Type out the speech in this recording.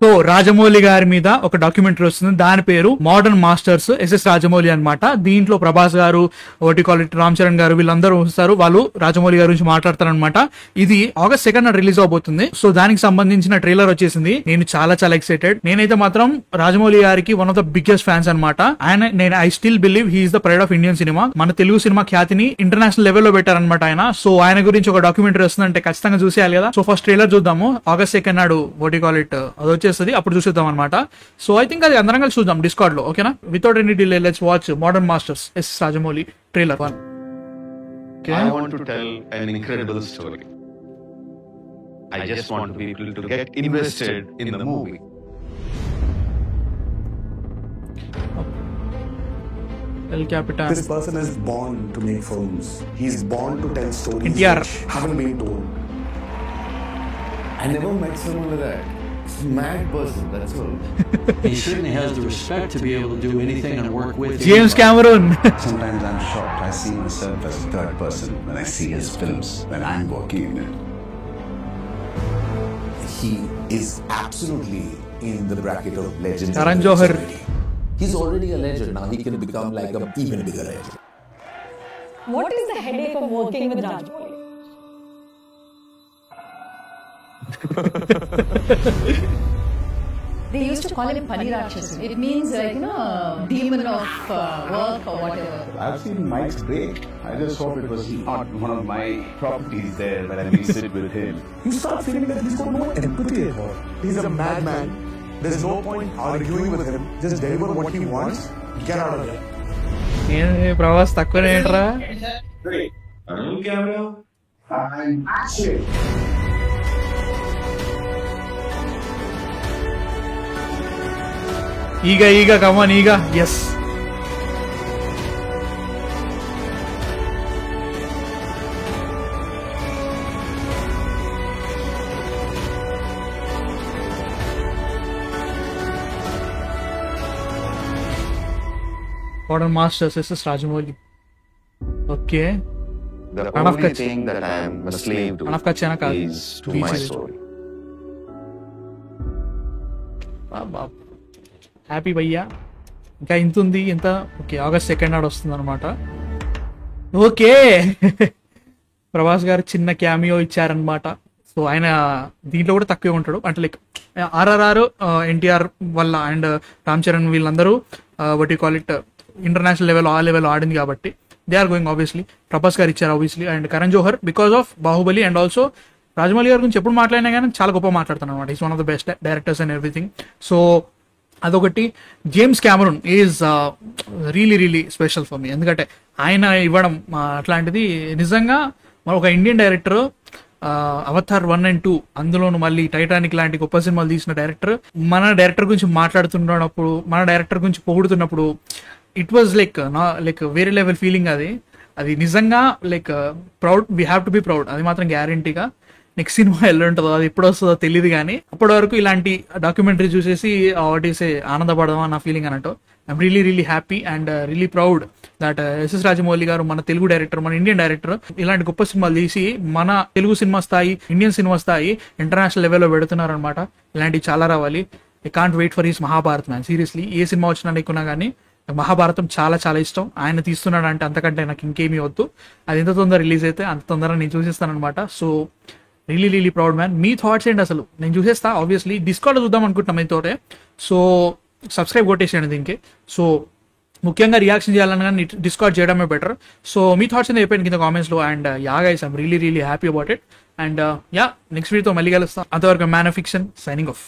So Rajamouli గారి మీద ఒక డాక్యుమెంటరీ వస్తుంది, దాని పేరు మోడర్న్ మాస్టర్స్ ఎస్ఎస్ రాజమౌళి అన్నమాట. దీంట్లో ప్రభాస్ గారు, ఓటి కాలిట్ రామ్ చరణ్ గారు వీళ్ళందరూ వస్తారు. వాళ్ళు రాజమౌళి గారి గురించి మాట్లాడతారనమాట. ఇది August 2nd రిలీజ్ అవబోతుంది. సో దానికి సంబంధించిన ట్రైలర్ వచ్చేసింది. నేను చాలా చాలా ఎక్సైటెడ్. నేనైతే మాత్రం రాజమౌళి గారికి one of the biggest fans అనమాట. నేను I still believe he's the pride of Indian cinema. మన తెలుగు సినిమా ఖ్యాతిని ఇంటర్నేషనల్ లెవెల్లో పెట్టారనమాట ఆయన. సో ఆయన గురించి ఒక డాక్యుమెంటరీ వస్తుందంటే ఖచ్చితంగా చూసేయాలి కదా. సో ఫస్ట్ ట్రైలర్ చూద్దాము. August 2nd నాడు ఓటి కాలిట్ అది వచ్చేస్తుంది, అప్పుడు చూసేద్దాం అనమాట. సో ఐ థింక్ అది అందరం కలిసి చూద్దాం డిస్కార్డ్ లో, ఓకేనా? Without any delay let's watch modern masters S Rajamouli trailer 1. I want to tell an incredible story. I just want people to get invested in the movie. El Capitan. This person is born to make films. He's born to tell stories NTR. which haven't been told. I never met someone like that. It's a mad person, that's all. He certainly has the respect to be able to do anything and work with James Cameron. Sometimes I'm shocked. I see myself as a third person when I see his films, when I'm working in it. He is absolutely in the bracket of legends. Karan Johar. He's already a legend. Now he can become like an even bigger legend. What is the headache of working with Rajamouli? They used to call him Panirakshasu. It means demon of work or whatever. I've seen Mike's break. I just hope it was not one of my properties there when I visit with him. You start feeling that he's got no empathy at all. He's a madman. There's no point arguing with him. Just deliver what he wants. Get out of there. Prabhas తక్కువనే ఏంట్రా? Eega come on Eega. S modern masters SS Rajamouli. Okay, The only thing that I am a slave to is to my story. Happy భయ్యా. ఇంకా ఇంత ఉంది ఇంత. Okay, August 2nd నాడు వస్తుంది అనమాట. ఓకే, ప్రభాస్ గారు చిన్న క్యామియో ఇచ్చారనమాట. సో ఆయన దీంట్లో కూడా తక్కువే ఉంటాడు, అంటే లైక్ RRR ఎన్టీఆర్ వల్ల అండ్ రామ్ చరణ్ వీళ్ళందరూ what you call it international level ఆ లెవెల్ ఆడింది కాబట్టి they are going obviously. Prabhas garu ఇచ్చారు obviously, and Karan Johar because of Baahubali. And also Rajamouli గారి గురించి ఎప్పుడు మాట్లాడినా కానీ చాలా గొప్ప మాట్లాడుతాను అనమాట. Is one of the best directors and everything. So అదొకటి. James Cameron is really really special for me, ఎందుకంటే ఆయన ఇవ్వడం అట్లాంటిది నిజంగా ఒక ఇండియన్ డైరెక్టర్. అవతార్ 1 and 2 అందులోను మళ్ళీ టైటానిక్ లాంటి గొప్ప సినిమాలు తీసిన డైరెక్టర్ మన డైరెక్టర్ గురించి మాట్లాడుతున్నప్పుడు, మన డైరెక్టర్ గురించి పొగుడుతున్నప్పుడు ఇట్ వాజ్ లైక్ వేరే లెవెల్ ఫీలింగ్. అది నిజంగా like proud, we have to be proud. అది మాత్రం గ్యారంటీగా. నెక్స్ట్ సినిమా ఎలా ఉంటుందో, అది ఎప్పుడు వస్తుందో తెలియదు, కానీ అప్పటి వరకు ఇలాంటి డాక్యుమెంటరీ చూసేసి వాటిసే ఆనందపడదాం నా ఫీలింగ్ అన్నట్టు. I'm really really happy and really proud that SS Rajamouli గారు మన తెలుగు డైరెక్టర్, మన ఇండియన్ డైరెక్టర్ ఇలాంటి గొప్ప సినిమాలు తీసి మన తెలుగు సినిమా స్థాయి, ఇండియన్ సినిమా స్థాయి ఇంటర్నేషనల్ లెవెల్లో పెడుతున్నారు అనమాట. ఇలాంటివి చాలా రావాలి. I can't wait for his Mahabharat man. Seriously ఏ సినిమా వచ్చినా నీకున్నా కానీ మహాభారతం చాలా చాలా ఇష్టం. ఆయన తీస్తున్నాడు అంటే అంతకంటే నాకు ఇంకేమీ వద్దు. అది ఎంత తొందర రిలీజ్ అయితే అంత తొందరగా నేను చూసేస్తాను అనమాట. So really really proud man. మీ థాట్స్ ఏంటి అసలు? నేను చూసేస్తా ఆబ్వియస్లీ. డిస్కౌంట్ చూద్దాం అనుకుంటున్నాం మీతోటే. సో సబ్స్క్రైబ్ కొట్టేసేయండి దీనికి. సో ముఖ్యంగా రియాక్షన్ చేయాలని కానీ డిస్కౌంట్ చేయడమే బెటర్. సో మీ థాట్స్ ఏంటి చెప్పండి కింద కామెంట్స్లో. And yeah guys, I'm really really happy about it. And yeah next వీడియోతో మళ్ళీ కలుస్తాం. అంతవరకు man of fiction signing off.